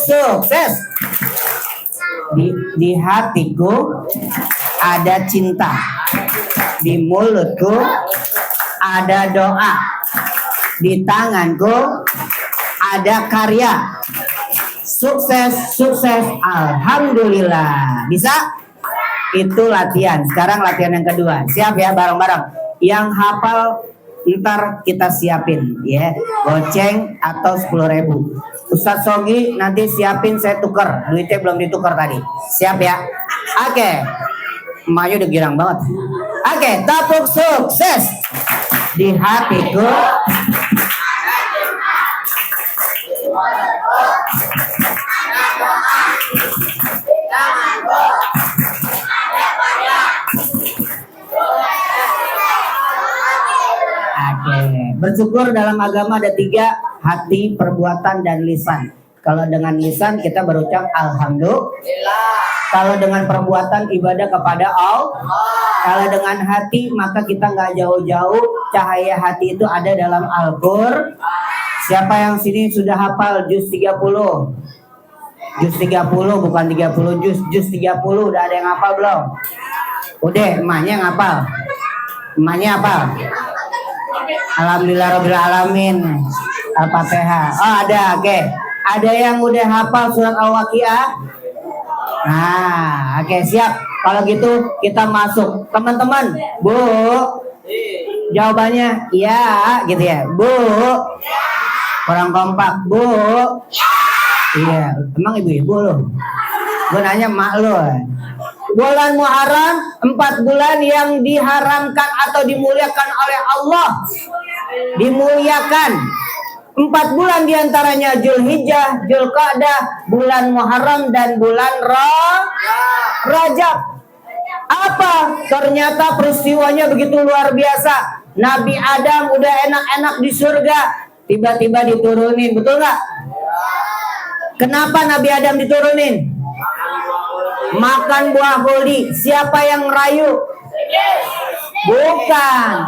sukses. Di hatiku ada cinta, di mulutku ada doa, di tanganku ada karya. Sukses, sukses, alhamdulillah. Bisa? Itu latihan. Sekarang latihan yang kedua. Siap ya, bareng-bareng. Yang hafal ntar kita siapin ya, goceng atau 10.000. Ustadz Sogi nanti siapin, saya tuker, duitnya belum ditukar tadi. Siap ya? Oke. Emaknya udah girang banget. Oke, tepuk sukses. Di hatiku bersyukur. Dalam agama ada 3, hati, perbuatan, dan lisan. Kalau dengan lisan kita berucap alhamdulillah. Kalau dengan perbuatan ibadah kepada Allah. Kalau dengan hati maka kita nggak jauh-jauh, cahaya hati itu ada dalam Al-Qur'an. Siapa yang sini sudah hafal juz 30? Juz 30 bukan 30 juz, juz 30 udah ada yang hafal belum? Udah, emaknya yang hafal. Emaknya hafal. Alhamdulillah Rabbil Alamin. Al-Fatihah. Oh ada, oke. Ada yang udah hafal surat Al-Waqiah? Nah, oke, siap. Kalau gitu kita masuk. Teman-teman, Bu, jawabannya iya gitu ya. Bu, kurang kompak. Bu, iya. Emang ibu-ibu loh. Gue nanya mak lo. Bulan Muharram 4 bulan yang diharamkan atau dimuliakan oleh Allah. Dimuliakan 4 bulan diantaranya Zulhijjah, Zulqa'dah, bulan Muharram, dan bulan Rajab. Apa? Ternyata peristiwanya begitu luar biasa. Nabi Adam udah enak-enak di surga, tiba-tiba diturunin, betul nggak? Kenapa Nabi Adam diturunin? Makan buah holi. Siapa yang merayu? Bukan.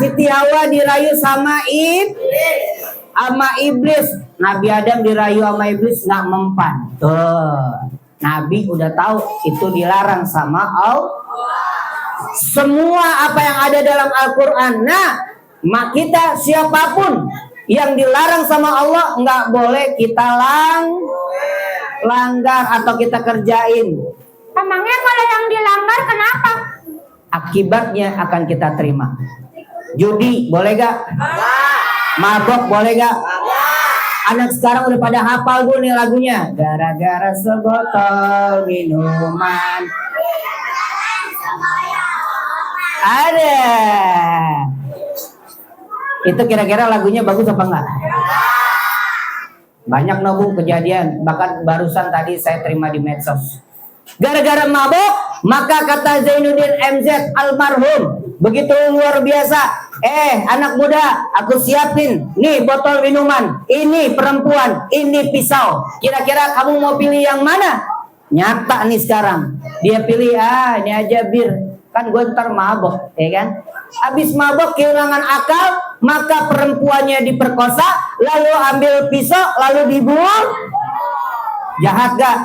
Siti Hawa dirayu sama iblis. Nabi Adam dirayu sama iblis, nggak mempan. Tuh. Nabi udah tahu itu dilarang sama Allah. Semua apa yang ada dalam Al-Quran. Nah, kita siapapun yang dilarang sama Allah nggak boleh kita langgar atau kita kerjain. Emangnya kalau yang dilanggar kenapa? Akibatnya akan kita terima. Judi boleh gak? Mabok boleh gak? Anak sekarang udah pada hafal gue nih lagunya. Gara-gara sebotol minuman. Ada. Itu kira-kira lagunya bagus apa enggak? Banyak nobu kejadian. Bahkan barusan tadi saya terima di medsos. Gara-gara mabok, maka kata Zainuddin MZ almarhum, begitu luar biasa. Anak muda, aku siapin nih botol minuman. Ini perempuan, ini pisau. Kira-kira kamu mau pilih yang mana? Nyata nih sekarang. Dia pilih, ini aja bir. Kan gue ntar mabok, ya kan? Habis mabok kehilangan akal, maka perempuannya diperkosa, lalu ambil pisau, lalu dibuang. Jahat gak?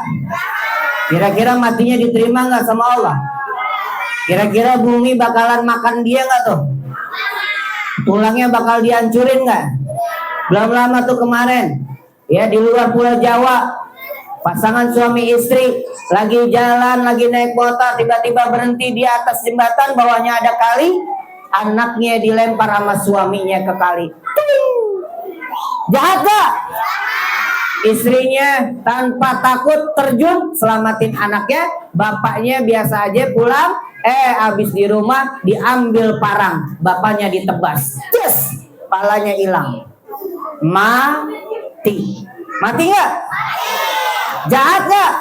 Kira-kira matinya diterima gak sama Allah? Kira-kira bumi bakalan makan dia gak tuh? Tulangnya bakal dihancurin gak? Belum lama tuh kemarin, ya di luar Pulau Jawa, pasangan suami istri lagi jalan, lagi naik motor, tiba-tiba berhenti di atas jembatan, bawahnya ada kali, anaknya dilempar sama suaminya ke kali. Jahat gak? Istrinya tanpa takut terjun, selamatin anaknya. Bapaknya biasa aja pulang, abis di rumah diambil parang, bapaknya ditebas, yes, palanya hilang, mati gak? Jahat gak?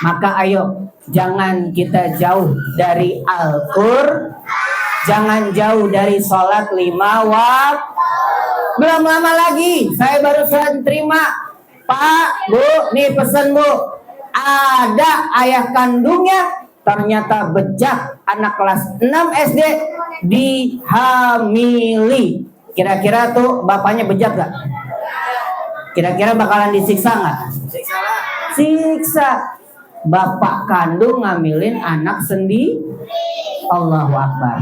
Maka ayo, jangan kita jauh dari Al-Qur'an, jangan jauh dari sholat 5 waktu. Belum lama lagi, saya barusan terima, Pak, Bu, nih pesen Bu, ada ayah kandungnya ternyata bejat, anak kelas 6 SD dihamili. Kira-kira tuh bapaknya bejat gak? Kira-kira bakalan disiksa nggak? Siksa. Bapak kandung ngambilin anak sendiri. Allahu Akbar.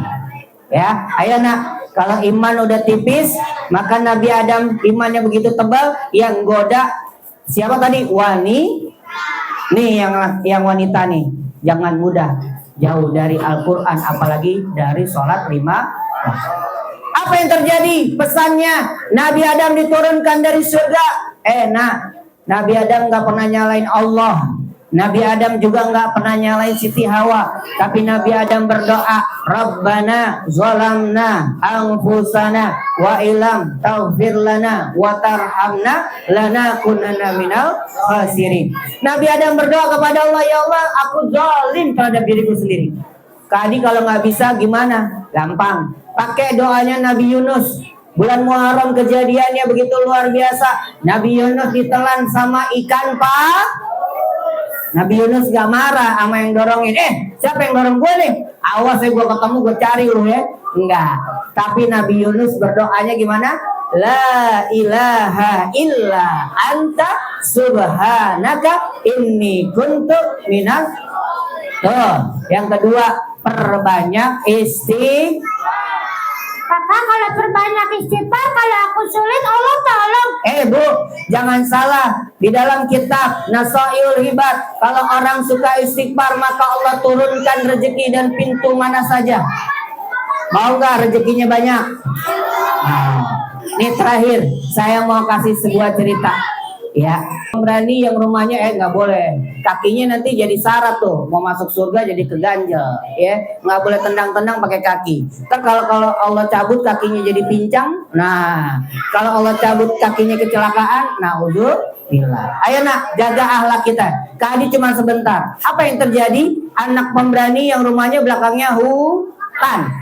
Ya, ayo nak. Kalau iman udah tipis, maka Nabi Adam imannya begitu tebal, yang goda siapa tadi? Nih yang wanita nih, jangan mudah jauh dari Al-Quran, apalagi dari sholat 5 waktu. Apa yang terjadi? Pesannya Nabi Adam diturunkan dari surga. Nabi Adam nggak pernah nyalain Allah. Nabi Adam juga nggak pernah nyalain Siti Hawa. Tapi Nabi Adam berdoa, Rabbana zalamna anfusana wa ilam taghfir lana wa tarhamna lanakunanna minal khasirin. Nabi Adam berdoa kepada Allah, ya Allah, aku zalim terhadap diriku sendiri. Tadi kalau nggak bisa gimana? Gampang. Pakai doanya Nabi Yunus. Bulan Muharram kejadiannya begitu luar biasa. Nabi Yunus ditelan sama ikan, Pak. Nabi Yunus gak marah sama yang dorongin. Siapa yang dorong gue nih? Awas ya, gue ketemu, gue cari lu ya. Enggak. Tapi Nabi Yunus berdoanya gimana? La ilaha illa anta subhanaka inni kuntu minal. Tuh, yang kedua, perbanyak Kakak, kalau perbanyak istighfar, kalau aku sulit, Allah tolong. Bu, jangan salah. Di dalam kitab Nasaiul Hibat, kalau orang suka istighfar, maka Allah turunkan rezeki dan pintu mana saja. Mau nggak rezekinya banyak? Nah, ini terakhir, saya mau kasih sebuah cerita. Ya, pemberani yang rumahnya nggak boleh. Kakinya nanti jadi syarat tuh, mau masuk surga jadi keganjel. Ya, nggak boleh tendang-tendang pakai kaki. Ntar kalau Allah cabut kakinya jadi pincang. Nah, kalau Allah cabut kakinya kecelakaan, naudzubillah. Ayo nak, jaga akhlak kita. Tadi cuma sebentar. Apa yang terjadi? Anak pemberani yang rumahnya belakangnya hutan.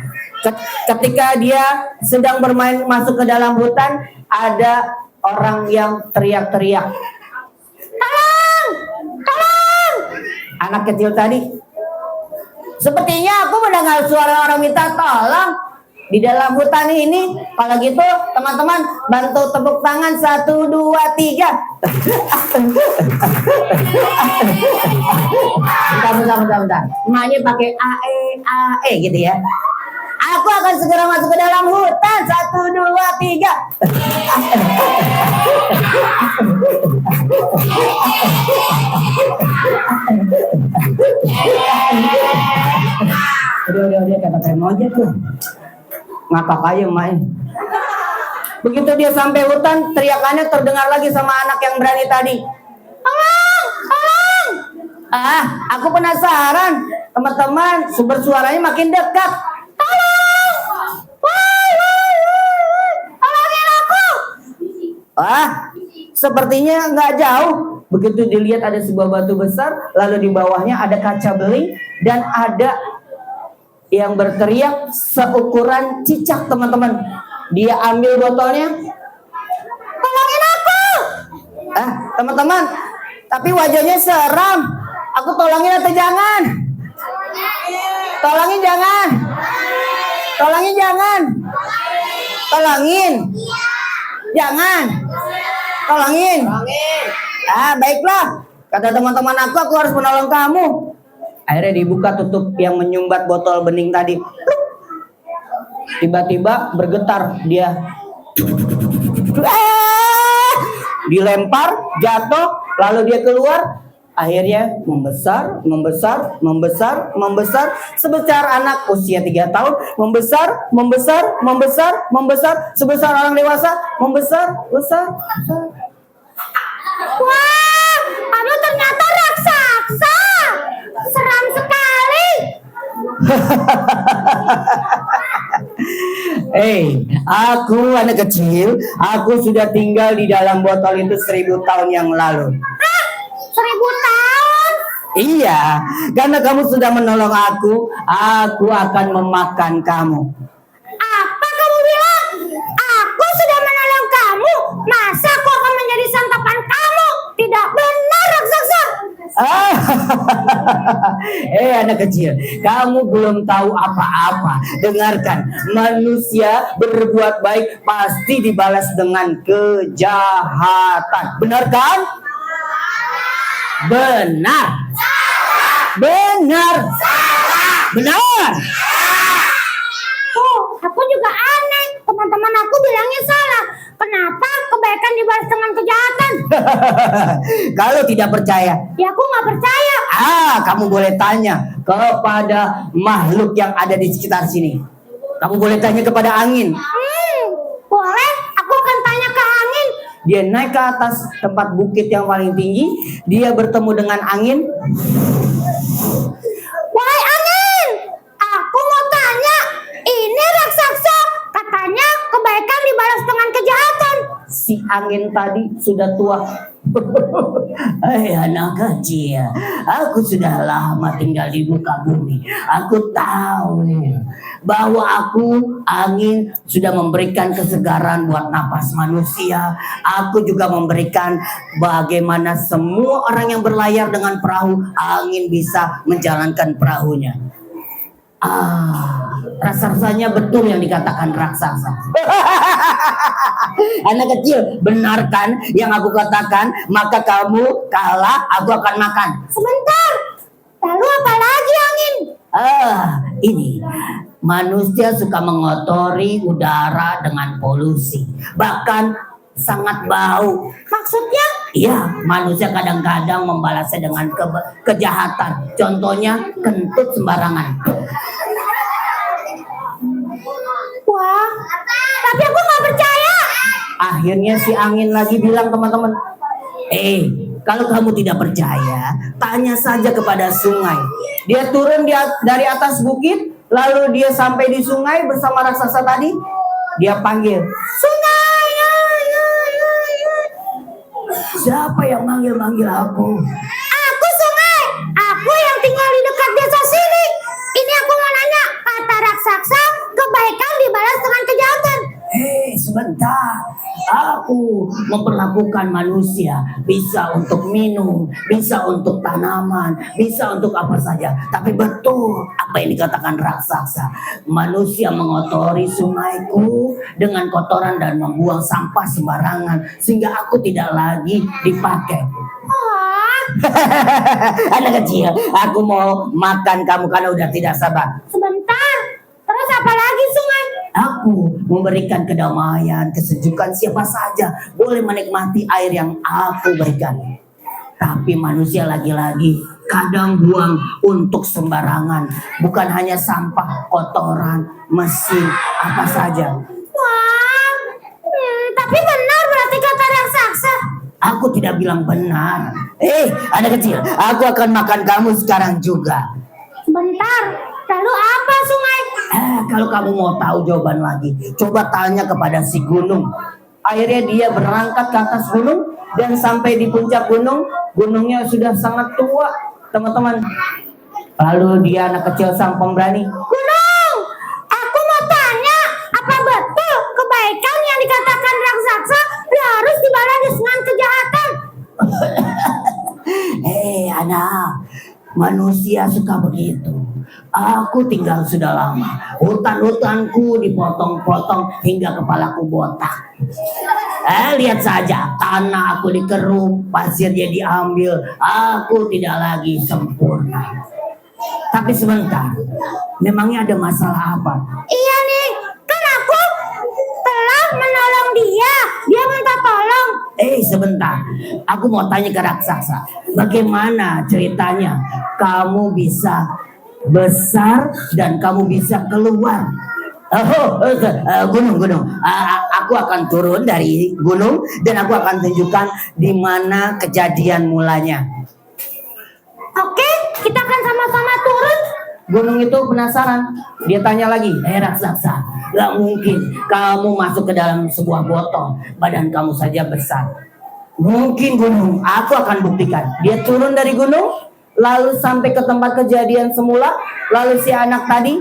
Ketika dia sedang bermain masuk ke dalam hutan, ada orang yang teriak-teriak, tolong, tolong. Anak kecil tadi, sepertinya aku mendengar suara orang minta tolong di dalam hutan ini. Kalau gitu teman-teman bantu tepuk tangan 1, 2, 3. Bentar. Emaknya pakai ae gitu ya. Aku akan segera masuk ke dalam hutan. 1, 2, 3. Udah kata kayak monyet tuh. Ngakak aja main. Begitu dia sampai hutan, teriakannya terdengar lagi sama anak yang berani tadi. Tolong, tolong. Aku penasaran. Teman-teman, sumber suaranya makin dekat. Tolong! Tolongin aku! Sepertinya nggak jauh. Begitu dilihat ada sebuah batu besar, lalu di bawahnya ada kaca beling dan ada yang berteriak seukuran cicak, teman-teman. Dia ambil botolnya. Tolongin aku! Teman-teman, tapi wajahnya seram. Aku tolongin atau jangan? Tolongin jangan. Tolongin jangan. Tolongin. Jangan. Tolongin. Baiklah. Kata teman-teman aku harus menolong kamu. Akhirnya dibuka tutup yang menyumbat botol bening tadi. Tiba-tiba bergetar dia. Dilempar, jatuh, lalu dia keluar. Akhirnya membesar sebesar anak usia 3 tahun, membesar sebesar orang dewasa, membesar. Wah, kamu ternyata raksasa. Seram sekali. Aku anak kecil, aku sudah tinggal di dalam botol itu 1000 tahun yang lalu. 1000 tahun? Iya, karena kamu sudah menolong aku akan memakan kamu. Apa kamu bilang? Aku sudah menolong kamu? Masa aku akan menjadi santapan kamu? Tidak benar, raksasa. Anak kecil, kamu belum tahu apa-apa. Dengarkan, manusia berbuat baik pasti dibalas dengan kejahatan. Benar kan? Benar. Benar. Benar. Oh, aku juga aneh. Teman-teman aku bilangnya salah. Kenapa kebaikan dibalas dengan kejahatan? Kalau tidak percaya, Ya aku nggak percaya. kamu boleh tanya kepada makhluk yang ada di sekitar sini. Kamu boleh tanya kepada angin. Boleh. Aku akan tanya ke angin. Dia naik ke atas tempat bukit yang paling tinggi. Dia bertemu dengan angin. Wahai angin, aku mau tanya. Ini raksasa. Katanya kebaikan dibalas dengan kejahatan. Si angin tadi sudah tua. Hai anak kecil, aku sudah lama tinggal di muka bumi. Aku tahu bahwa aku angin sudah memberikan kesegaran buat napas manusia. Aku juga memberikan bagaimana semua orang yang berlayar dengan perahu, angin bisa menjalankan perahunya. Rasa-rasanya betul yang dikatakan raksasa. Anak kecil, benarkan yang aku katakan? Maka kamu kalah, aku akan makan. Sebentar. Lalu apa lagi angin? Ini manusia suka mengotori udara dengan polusi, bahkan sangat bau. Maksudnya? Iya, manusia kadang-kadang membalasnya dengan kejahatan. Contohnya kentut sembarangan. Wah, tapi aku nggak percaya. Akhirnya si angin lagi bilang, teman-teman, kalau kamu tidak percaya, tanya saja kepada sungai. Dia turun dari atas bukit, lalu dia sampai di sungai bersama raksasa tadi. Dia panggil, sungai. Siapa yang manggil-manggil aku? Aku sungai. Aku yang tinggal di dekat desa sini. Ini aku mau nanya. Kata raksasa, kebaikan dibalas dengan kejahatan. Sebentar. Aku memperlakukan manusia bisa untuk minum, bisa untuk tanaman, bisa untuk apa saja. Tapi betul apa yang dikatakan raksasa. Manusia mengotori sungaiku dengan kotoran dan membuang sampah sembarangan sehingga aku tidak lagi dipakai. Anak kecil, aku mau makan kamu karena udah tidak sabar. Sebentar. Terus apa lagi sungai? Aku memberikan kedamaian, kesejukan, siapa saja boleh menikmati air yang aku berikan. Tapi manusia lagi-lagi kadang buang untuk sembarangan. Bukan hanya sampah, kotoran, mesin, apa saja. Wah, tapi benar berarti kata raksasa. Aku tidak bilang benar. Anak kecil, aku akan makan kamu sekarang juga. Bentar, lalu apa sungai? Kalau kamu mau tahu jawaban lagi, coba tanya kepada si gunung. Akhirnya dia berangkat ke atas gunung dan sampai di puncak gunung. Gunungnya sudah sangat tua, teman-teman. Lalu dia anak kecil sang pemberani. Gunung, aku mau tanya, apa betul kebaikan yang dikatakan raksasa harus dibalas dengan kejahatan? Anak, manusia suka begitu. Aku tinggal sudah lama. Hutan-hutanku dipotong-potong hingga kepalaku botak. Lihat saja, tanah aku dikeruk, pasirnya diambil. Aku tidak lagi sempurna. Tapi sebentar, memangnya ada masalah apa? Iya nih, kan aku telah menolong dia. Dia minta tolong. Sebentar, aku mau tanya ke raksasa. Bagaimana ceritanya kamu bisa besar dan kamu bisa keluar? Gunung. Aku akan turun dari gunung dan aku akan tunjukkan di mana kejadian mulanya. Oke, kita akan sama-sama turun. Gunung itu penasaran. Dia tanya lagi, raksasa, gak mungkin kamu masuk ke dalam sebuah botol. Badan kamu saja besar. Mungkin gunung, aku akan buktikan. Dia turun dari gunung, lalu sampai ke tempat kejadian semula. Lalu si anak tadi,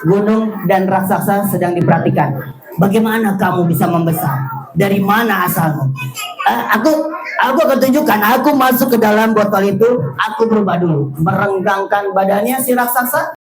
gunung dan raksasa sedang diperhatikan. Bagaimana kamu bisa membesar? Dari mana asalmu? Aku akan tunjukkan. Aku masuk ke dalam botol itu. Aku berubah dulu. Merenggangkan badannya si raksasa.